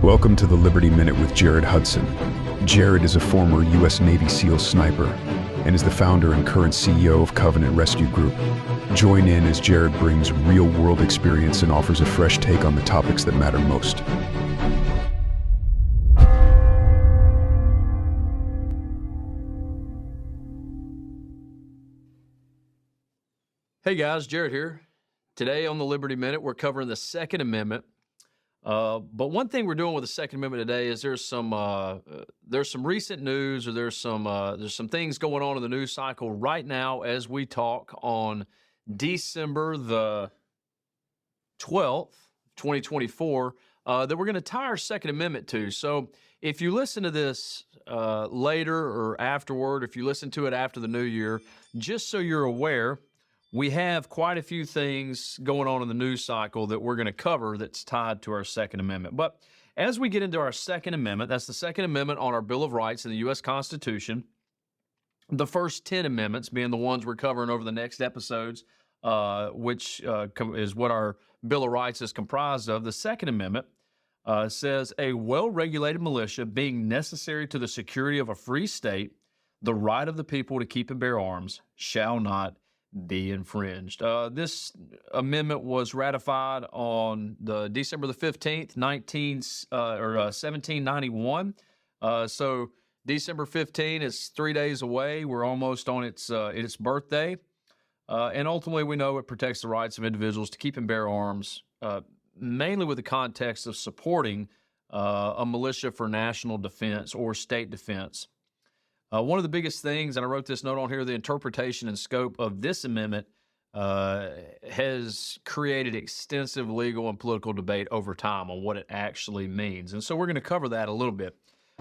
Welcome to the Liberty Minute with Jared Hudson. Jared is a former U.S. Navy SEAL sniper and is the founder and current CEO of Covenant Rescue Group. Join in as Jared brings real-world experience and offers a fresh take on the topics that matter most. Hey guys, Jared here. Today on the Liberty Minute, we're covering the Second Amendment. But one thing we're doing with the Second Amendment today is there's some recent news, or there's some things going on in the news cycle right now as we talk on December the 12th, 2024, that we're going to tie our Second Amendment to. So if you listen to this later or afterward, if you listen to it after the new year, just so you're aware, we have quite a few things going on in the news cycle that we're going to cover that's tied to our Second Amendment. But as we get into our Second Amendment, that's the Second Amendment on our Bill of Rights in the U.S. Constitution. The first 10 amendments being the ones we're covering over the next episodes, which is what our Bill of Rights is comprised of. The Second Amendment says, a well-regulated militia being necessary to the security of a free state, the right of the people to keep and bear arms shall not be infringed. This amendment was ratified on the December the 15th, 1791. So December 15 is 3 days away. We're almost on its birthday. And ultimately, we know it protects the rights of individuals to keep and bear arms, mainly with the context of supporting a militia for national defense or state defense. One of the biggest things, and I wrote this note on here, the interpretation and scope of this amendment has created extensive legal and political debate over time on what it actually means. And so we're going to cover that a little bit.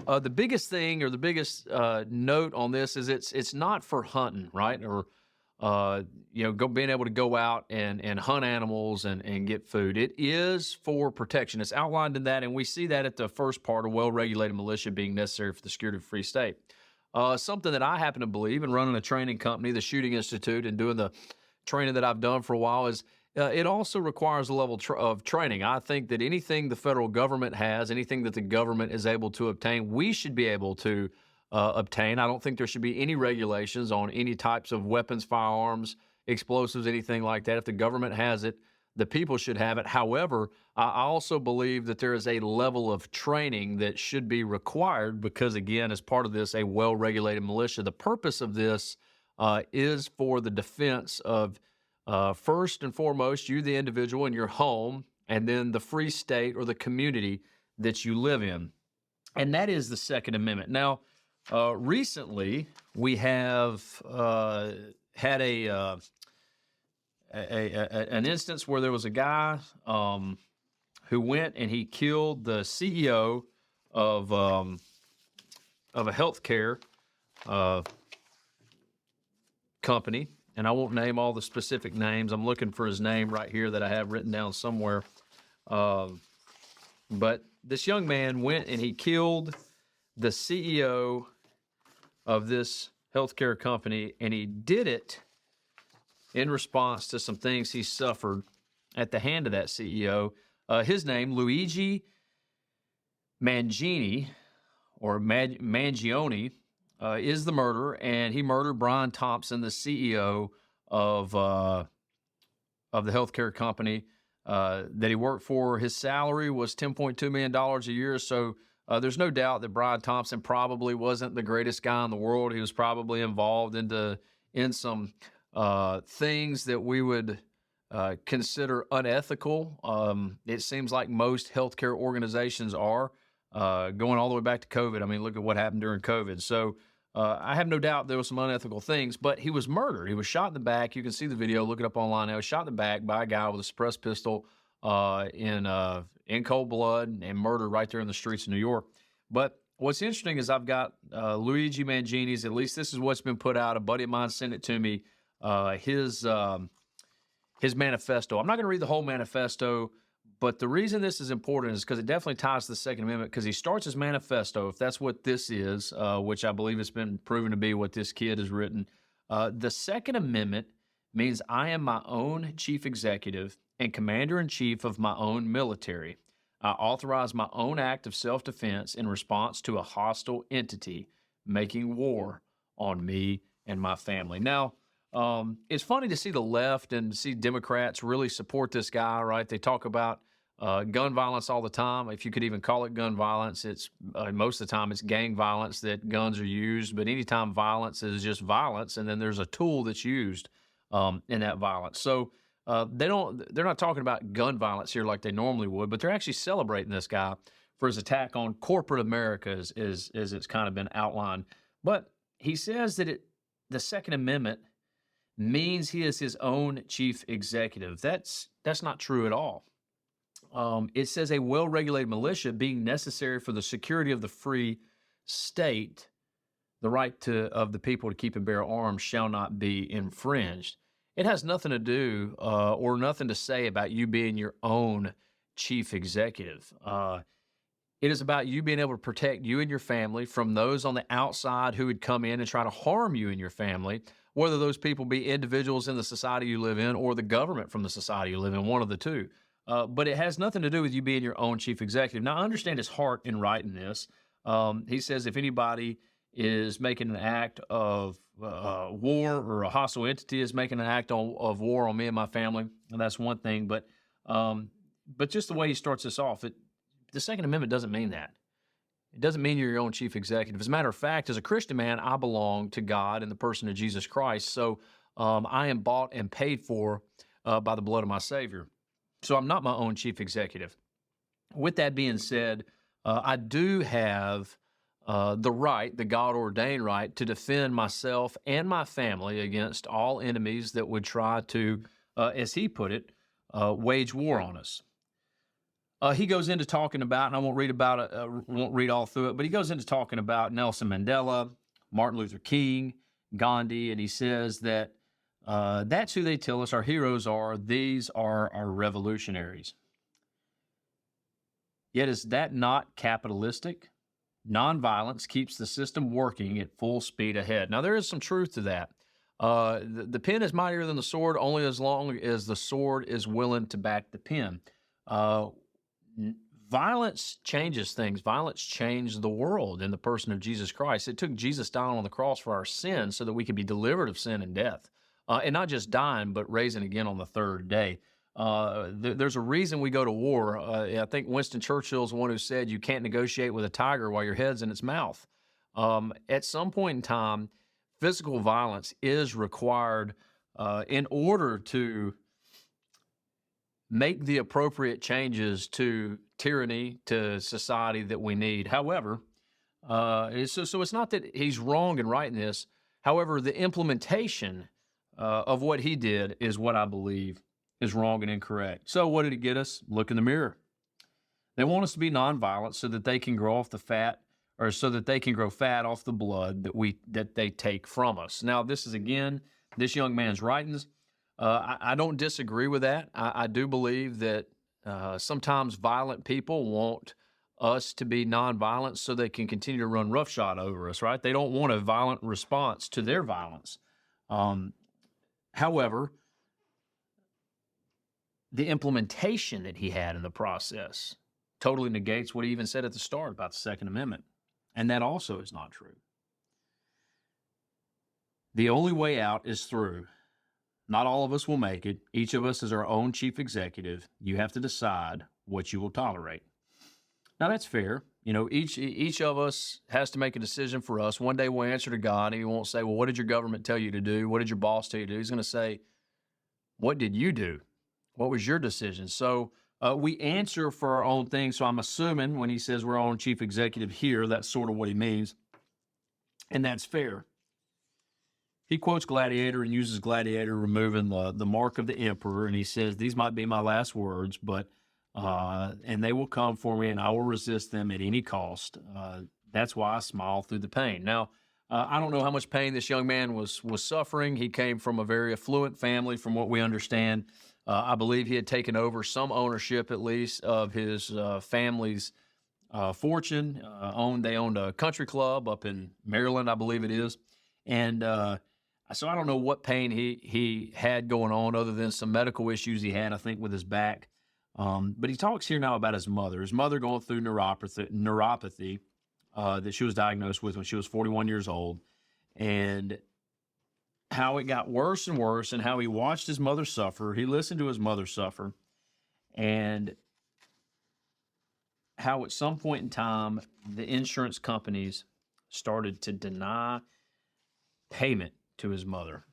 The biggest thing, or the biggest note on this, is it's not for hunting, right? Or being able to go out and hunt animals and get food. It is for protection. It's outlined in that, and we see that at the first part, a well-regulated militia being necessary for the security of a free state. Something that I happen to believe in running a training company, the Shooting Institute, and doing the training that I've done for a while is it also requires a level of training. I think that anything the federal government has, anything that the government is able to obtain, we should be able to obtain. I don't think there should be any regulations on any types of weapons, firearms, explosives, anything like that. If the government has it, the people should have it. However, I also believe that there is a level of training that should be required because, again, as part of this, a well-regulated militia. The purpose of this is for the defense of, first and foremost, you, the individual, in your home, and then the free state or the community that you live in. And that is the Second Amendment. Now, recently, we have had an instance where there was a guy who went and he killed the CEO of a healthcare company, and I won't name all the specific names. I'm looking for his name right here that I have written down somewhere. But this young man went and he killed the CEO of this healthcare company, and he did it in response to some things he suffered at the hand of that CEO. His name, Luigi Mangini, or Mangione, is the murderer, and he murdered Brian Thompson, the CEO of the healthcare company that he worked for. His salary was $10.2 million a year, so there's no doubt that Brian Thompson probably wasn't the greatest guy in the world. He was probably involved in some things that we would consider unethical. It seems like most healthcare organizations are, going all the way back to COVID. I mean, look at what happened during COVID. So I have no doubt there were some unethical things, but he was murdered. He was shot in the back. You can see the video. Look it up online now. He was shot in the back by a guy with a suppressed pistol in cold blood and murdered right there in the streets of New York. But what's interesting is I've got Luigi Mangini's, at least this is what's been put out. A buddy of mine sent it to me. His manifesto. I'm not going to read the whole manifesto, but the reason this is important is because it definitely ties to the Second Amendment, because he starts his manifesto, if that's what this is, which I believe it's been proven to be what this kid has written. The Second Amendment means I am my own chief executive and commander-in-chief of my own military. I authorize my own act of self-defense in response to a hostile entity making war on me and my family. Now, it's funny to see the left and see Democrats really support this guy, right? They talk about gun violence all the time. If you could even call it gun violence, it's most of the time it's gang violence that guns are used. But anytime violence is just violence, and then there's a tool that's used in that violence. So they're not talking about gun violence here like they normally would, but they're actually celebrating this guy for his attack on corporate America, as it's kind of been outlined. But he says that the Second Amendment means he is his own chief executive. That's not true at all. It says a well-regulated militia being necessary for the security of the free state, the right of the people to keep and bear arms shall not be infringed. It has nothing to do or nothing to say about you being your own chief executive. It is about you being able to protect you and your family from those on the outside who would come in and try to harm you and your family, whether those people be individuals in the society you live in or the government from the society you live in, one of the two. But it has nothing to do with you being your own chief executive. Now, I understand his heart in writing this. He says if anybody is making an act of war, or a hostile entity is making an act of war on me and my family, and that's one thing. But just the way he starts this off, the Second Amendment doesn't mean that. It doesn't mean you're your own chief executive. As a matter of fact, as a Christian man, I belong to God in the person of Jesus Christ. So I am bought and paid for by the blood of my Savior. So I'm not my own chief executive. With that being said, I do have the right, the God-ordained right, to defend myself and my family against all enemies that would try to, as he put it, wage war on us. He goes into talking about, and I won't read about it, won't read all through it, but he goes into talking about Nelson Mandela, Martin Luther King, Gandhi, and he says that that's who they tell us our heroes are. These are our revolutionaries. Yet is that not capitalistic? Nonviolence keeps the system working at full speed ahead. Now, there is some truth to that. The pen is mightier than the sword only as long as the sword is willing to back the pen. Violence changes things. Violence changed the world in the person of Jesus Christ. It took Jesus dying on the cross for our sins so that we could be delivered of sin and death. And not just dying, but raising again on the third day. There's a reason we go to war. I think Winston Churchill's the one who said you can't negotiate with a tiger while your head's in its mouth. At some point in time, physical violence is required in order to make the appropriate changes to tyranny, to society that we need. However, so it's not that he's wrong in writing this. However, the implementation of what he did is what I believe is wrong and incorrect. So what did it get us? Look in the mirror. They want us to be nonviolent so that they can grow off the fat, or so that they can grow fat off the blood that they take from us. Now, this is, again, this young man's writings. I don't disagree with that. I do believe that sometimes violent people want us to be nonviolent so they can continue to run roughshod over us, right? They don't want a violent response to their violence. However, the implementation that he had in the process totally negates what he even said at the start about the Second Amendment. And that also is not true. The only way out is through. Not all of us will make it. Each of us is our own chief executive. You have to decide what you will tolerate. Now, that's fair. You know, each of us has to make a decision for us. One day we'll answer to God, and he won't say, well, what did your government tell you to do? What did your boss tell you to do? He's going to say, what did you do? What was your decision? So we answer for our own things. So I'm assuming when he says we're our own chief executive here, that's sort of what he means. And that's fair. He quotes Gladiator and uses Gladiator removing the mark of the emperor. And he says, these might be my last words, but and they will come for me and I will resist them at any cost. That's why I smile through the pain. Now, I don't know how much pain this young man was suffering. He came from a very affluent family, from what we understand. I believe he had taken over some ownership, at least, of his family's fortune. They owned a country club up in Maryland, I believe it is. And so I don't know what pain he had going on other than some medical issues he had, I think, with his back. But he talks here now about his mother. His mother going through neuropathy that she was diagnosed with when she was 41 years old, and how it got worse and worse, and how he watched his mother suffer. He listened to his mother suffer, and how at some point in time, the insurance companies started to deny payment to his mother.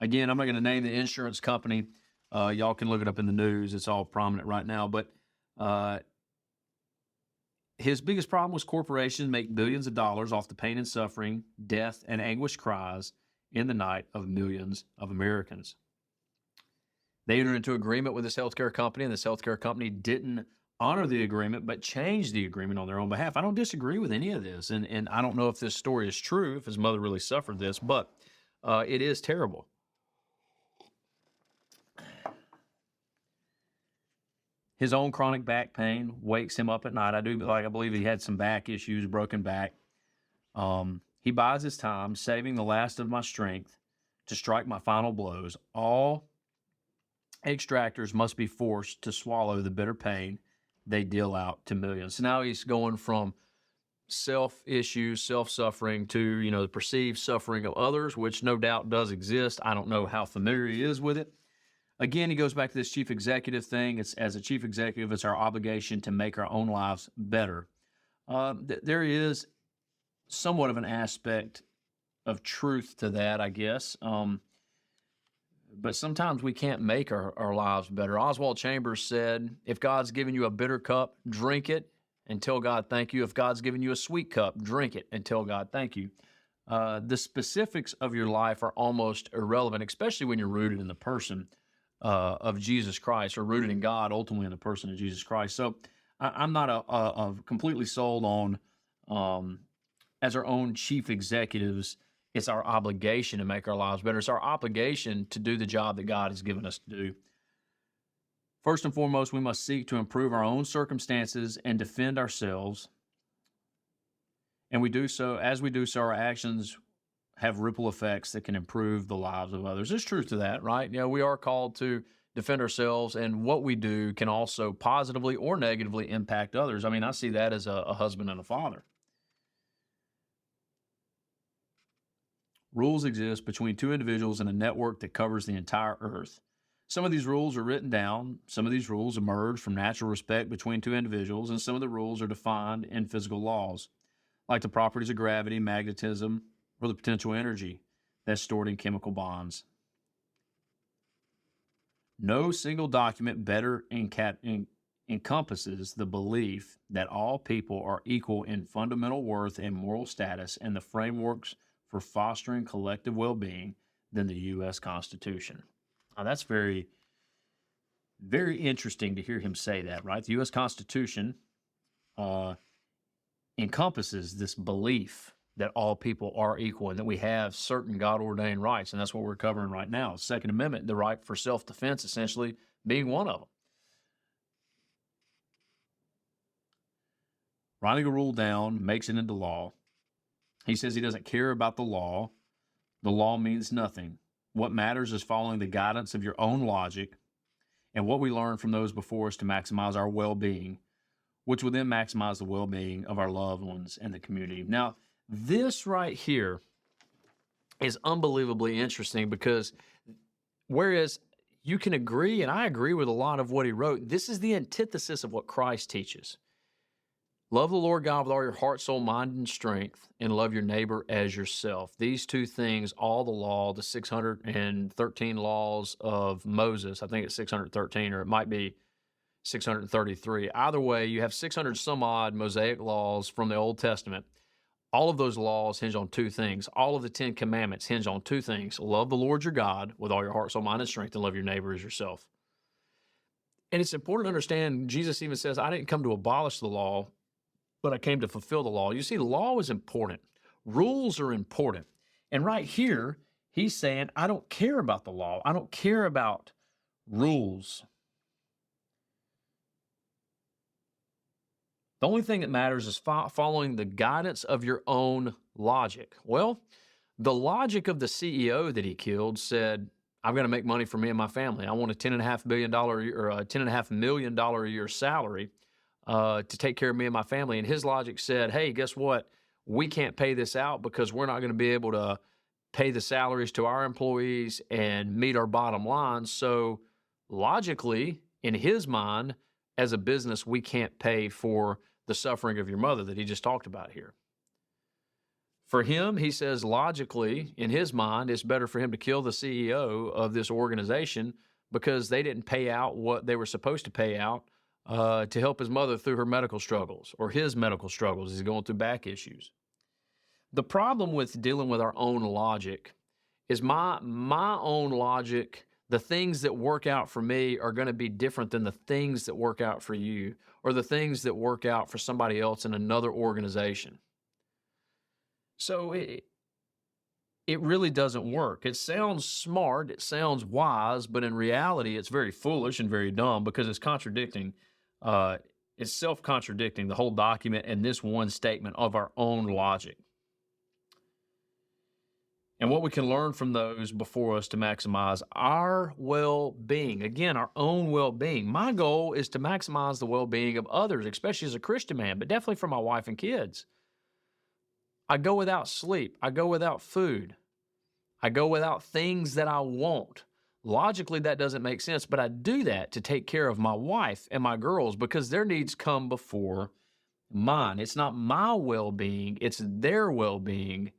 Again, I'm not going to name the insurance company. Y'all can look it up in the news. It's all prominent right now. But his biggest problem was corporations make billions of dollars off the pain and suffering, death, and anguish cries in the night of millions of Americans. They entered into agreement with this healthcare company, and this healthcare company didn't honor the agreement, but changed the agreement on their own behalf. I don't disagree with any of this, and I don't know if this story is true, if his mother really suffered this, but it is terrible. His own chronic back pain wakes him up at night. I believe he had some back issues, broken back. He buys his time, saving the last of my strength to strike my final blows. All extractors must be forced to swallow the bitter pain they deal out to millions. So now he's going from self-issues, self-suffering to, the perceived suffering of others, which no doubt does exist. I don't know how familiar he is with it. Again, he goes back to this chief executive thing. As a chief executive, it's our obligation to make our own lives better. There is somewhat of an aspect of truth to that, I guess. But sometimes we can't make our lives better. Oswald Chambers said, if God's given you a bitter cup, drink it and tell God thank you. If God's given you a sweet cup, drink it and tell God thank you. The specifics of your life are almost irrelevant, especially when you're rooted in the person of Jesus Christ, or rooted in God, ultimately in the person of Jesus Christ. So I'm not a completely sold on, as our own chief executives, it's our obligation to make our lives better. It's our obligation to do the job that God has given us to do. First and foremost, we must seek to improve our own circumstances and defend ourselves. And as we do so, our actions have ripple effects that can improve the lives of others. There's truth to that, right? We are called to defend ourselves, and what we do can also positively or negatively impact others. I see that as a husband and a father. Rules exist between two individuals in a network that covers the entire earth. Some of these rules are written down. Some of these rules emerge from natural respect between two individuals, and some of the rules are defined in physical laws, like the properties of gravity, magnetism, or the potential energy that's stored in chemical bonds. No single document better encompasses the belief that all people are equal in fundamental worth and moral status, and the frameworks for fostering collective well-being than the U.S. Constitution. Now, that's very, very interesting to hear him say that, right? The U.S. Constitution encompasses this belief that all people are equal and that we have certain God-ordained rights, and that's what we're covering right now. Second Amendment, the right for self-defense, essentially being one of them. Writing a rule down makes it into law. He says he doesn't care about the law. The law means nothing. What matters is following the guidance of your own logic and what we learn from those before us to maximize our well-being, which will then maximize the well-being of our loved ones and the community. Now, this right here is unbelievably interesting, because whereas you can agree, and I agree with a lot of what he wrote, this is the antithesis of what Christ teaches. Love the Lord God with all your heart, soul, mind, and strength, and love your neighbor as yourself. These two things, all the law, the 613 laws of Moses, I think it's 613, or it might be 633. Either way, you have 600 some odd Mosaic laws from the Old Testament. All of those laws hinge on two things. All of the 10 commandments hinge on two things. Love the Lord your God with all your heart, soul, mind, and strength, and love your neighbor as yourself. And it's important to understand, Jesus even says, I didn't come to abolish the law, but I came to fulfill the law. You see, the law is important. Rules are important. And right here, he's saying, I don't care about the law. I don't care about rules. The only thing that matters is following the guidance of your own logic. Well, the logic of the CEO that he killed said, I've got to make money for me and my family. I want a $10.5 billion or a $10.5 million a year salary to take care of me and my family. And his logic said, hey, guess what? We can't pay this out because we're not going to be able to pay the salaries to our employees and meet our bottom line. So logically, in his mind, as a business, we can't pay for the suffering of your mother that he just talked about here. For him, he says, logically, in his mind, it's better for him to kill the CEO of this organization because they didn't pay out what they were supposed to pay out to help his mother through her medical struggles or his medical struggles as he's going through back issues. The problem with dealing with our own logic is my own logic, the things that work out for me are going to be different than the things that work out for you or the things that work out for somebody else in another organization. So it really doesn't work. It sounds smart, it sounds wise, but in reality, it's very foolish and very dumb because it's contradicting, it's self-contradicting, the whole document and this one statement of our own logic. And what we can learn from those before us to maximize our well-being. Again, our own well-being. My goal is to maximize the well-being of others, especially as a Christian man, but definitely for my wife and kids. I go without sleep. I go without food. I go without things that I want. Logically, that doesn't make sense, but I do that to take care of my wife and my girls because their needs come before mine. It's not my well-being, it's their well-being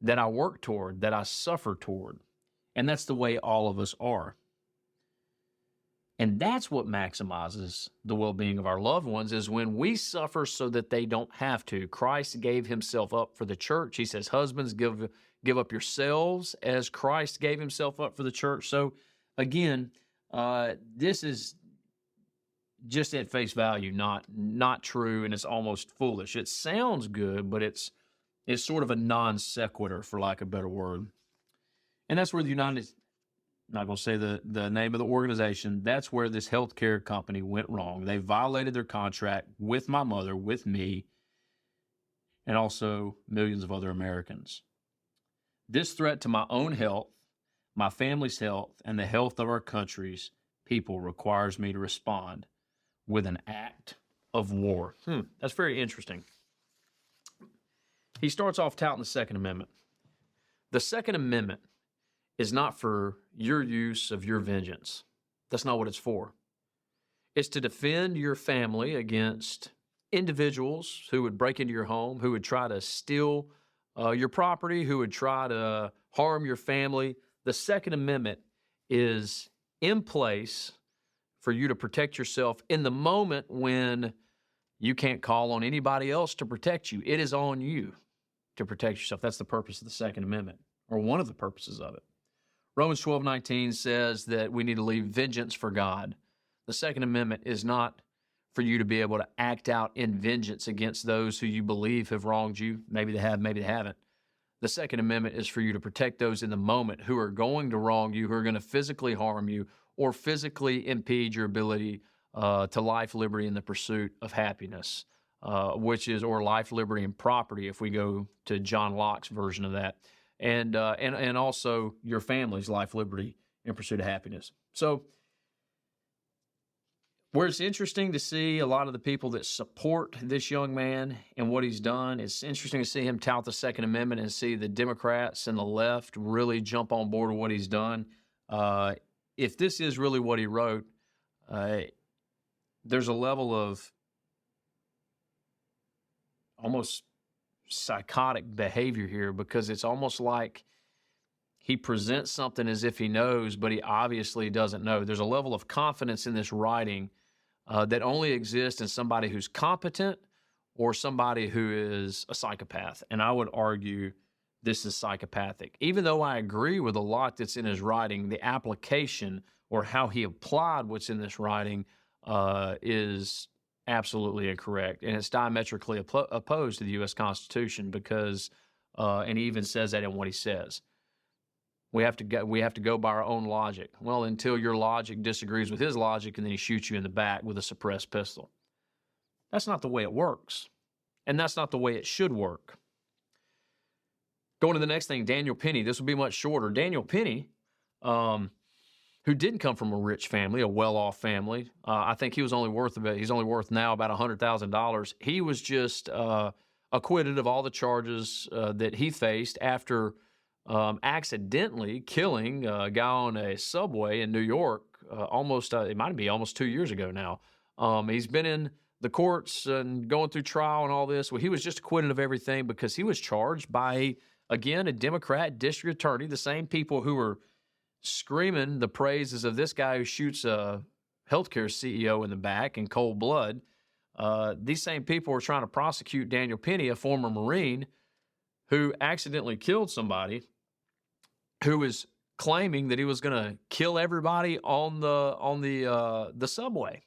that I work toward, that I suffer toward. And that's the way all of us are. And that's what maximizes the well-being of our loved ones is when we suffer so that they don't have to. Christ gave himself up for the church. He says, husbands, give up yourselves as Christ gave himself up for the church. So again, this is just at face value, not true, and it's almost foolish. It sounds good, but it's sort of a non sequitur, for lack of a better word. And that's where the United not going to say the name of the organization. That's where this healthcare company went wrong. They violated their contract with my mother, with me, and also millions of other Americans. This threat to my own health, my family's health, and the health of our country's people requires me to respond with an act of war. That's very interesting. He starts off touting the Second Amendment. The Second Amendment is not for your use of your vengeance. That's not what it's for. It's to defend your family against individuals who would break into your home, who would try to steal your property, who would try to harm your family. The Second Amendment is in place for you to protect yourself in the moment when you can't call on anybody else to protect you. It is on you to protect yourself. That's the purpose of the Second Amendment, or one of the purposes of it. Romans 12:19 says that we need to leave vengeance for God. The Second Amendment is not for you to be able to act out in vengeance against those who you believe have wronged you. Maybe they have, maybe they haven't. The Second Amendment is for you to protect those in the moment who are going to wrong you, who are going to physically harm you, or physically impede your ability to life, liberty, and the pursuit of happiness, or life, liberty, and property, if we go to John Locke's version of that. And also your family's life, liberty, and pursuit of happiness. So where it's interesting to see a lot of the people that support this young man and what he's done, it's interesting to see him tout the Second Amendment and see the Democrats and the left really jump on board with what he's done. If this is really what he wrote, there's a level of almost psychotic behavior here because it's almost like he presents something as if he knows, but he obviously doesn't know. There's a level of confidence in this writing that only exists in somebody who's competent or somebody who is a psychopath. And I would argue this is psychopathic. Even though I agree with a lot that's in his writing, the application or how he applied what's in this writing is absolutely incorrect, and it's diametrically opposed to the U.S. Constitution because, and he even says that in what he says. We have to go by our own logic. Well, until your logic disagrees with his logic, and then he shoots you in the back with a suppressed pistol. That's not the way it works, and that's not the way it should work. Going to the next thing, Daniel Penny. This will be much shorter. Daniel Penny who didn't come from a rich family, a well-off family. I think he was only worth he's only worth now about $100,000. He was just acquitted of all the charges that he faced after accidentally killing a guy on a subway in New York it might be almost 2 years ago now. He's been in the courts and going through trial and all this. Well, he was just acquitted of everything because he was charged by, again, a Democrat district attorney, the same people who were screaming the praises of this guy who shoots a healthcare CEO in the back in cold blood. These same people were trying to prosecute Daniel Penny, a former Marine, who accidentally killed somebody, who was claiming that he was going to kill everybody on the subway.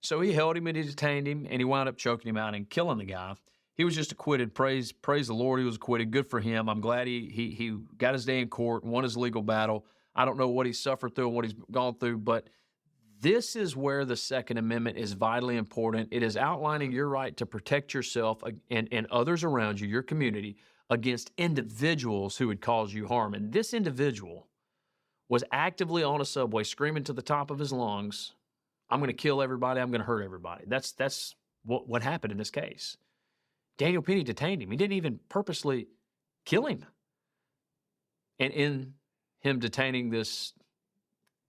So he held him and he detained him, and he wound up choking him out and killing the guy. He was just acquitted. Praise the Lord, he was acquitted. Good for him. I'm glad he got his day in court, won his legal battle. I don't know what he suffered through and what he's gone through, but this is where the Second Amendment is vitally important. It is outlining your right to protect yourself and others around you, your community, against individuals who would cause you harm. And this individual was actively on a subway screaming to the top of his lungs, I'm going to kill everybody, I'm going to hurt everybody. That's what happened in this case. Daniel Penny detained him. He didn't even purposely kill him. And in him detaining this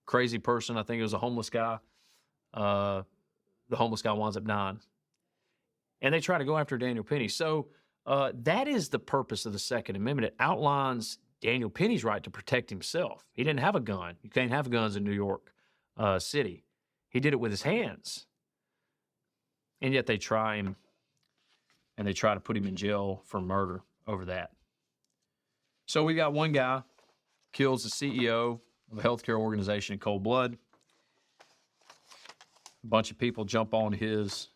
crazy person, I think it was a homeless guy, the homeless guy winds up dying. And they try to go after Daniel Penny. So that is the purpose of the Second Amendment. It outlines Daniel Penny's right to protect himself. He didn't have a gun. You can't have guns in New York City. He did it with his hands. And yet they try him, and they try to put him in jail for murder over that. So we got one guy kills the CEO of a healthcare organization in cold blood. A bunch of people jump on his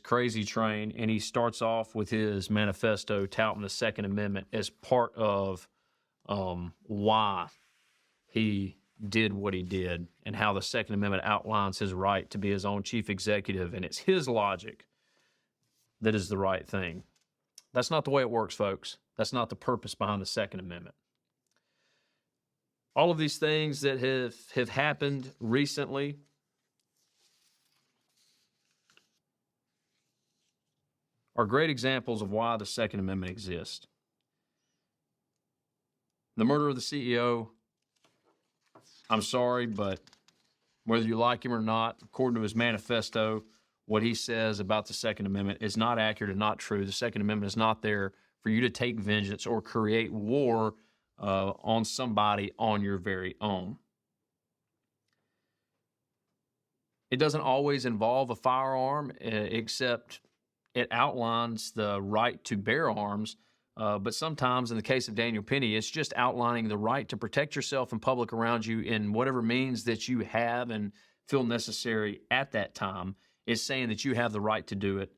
crazy train, and he starts off with his manifesto touting the Second Amendment as part of why he did what he did and how the Second Amendment outlines his right to be his own chief executive, and it's his logic that is the right thing. That's not the way it works, folks. That's not the purpose behind the Second Amendment. All of these things that have happened recently are great examples of why the Second Amendment exists. The murder of the CEO, I'm sorry, but whether you like him or not, according to his manifesto, what he says about the Second Amendment is not accurate and not true. The Second Amendment is not there for you to take vengeance or create war on somebody on your very own. It doesn't always involve a firearm, except it outlines the right to bear arms. But sometimes, in the case of Daniel Penny, it's just outlining the right to protect yourself and public around you in whatever means that you have and feel necessary at that time. It's saying that you have the right to do it,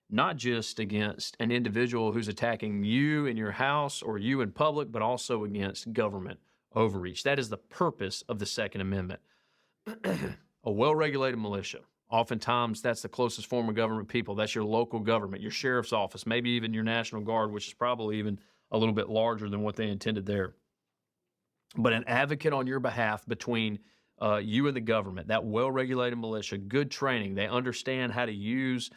not just against an individual who's attacking you in your house or you in public, but also against government overreach. That is the purpose of the Second Amendment. A well-regulated militia. Oftentimes, that's the closest form of government people. That's your local government, your sheriff's office, maybe even your National Guard, which is probably even a little bit larger than what they intended there. But an advocate on your behalf between you and the government, that well-regulated militia, good training. They understand how to use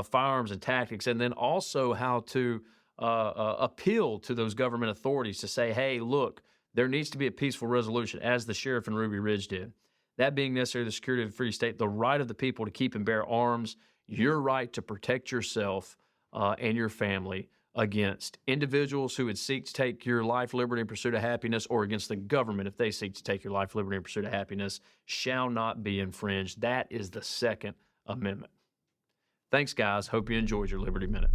firearms and tactics, and then also how to appeal to those government authorities to say, hey, look, there needs to be a peaceful resolution, as the sheriff in Ruby Ridge did. That being necessary, the security of the free state, the right of the people to keep and bear arms, your right to protect yourself and your family against individuals who would seek to take your life, liberty, and pursuit of happiness, or against the government if they seek to take your life, liberty, and pursuit of happiness, shall not be infringed. That is the Second Amendment. Thanks, guys. Hope you enjoyed your Liberty Minute.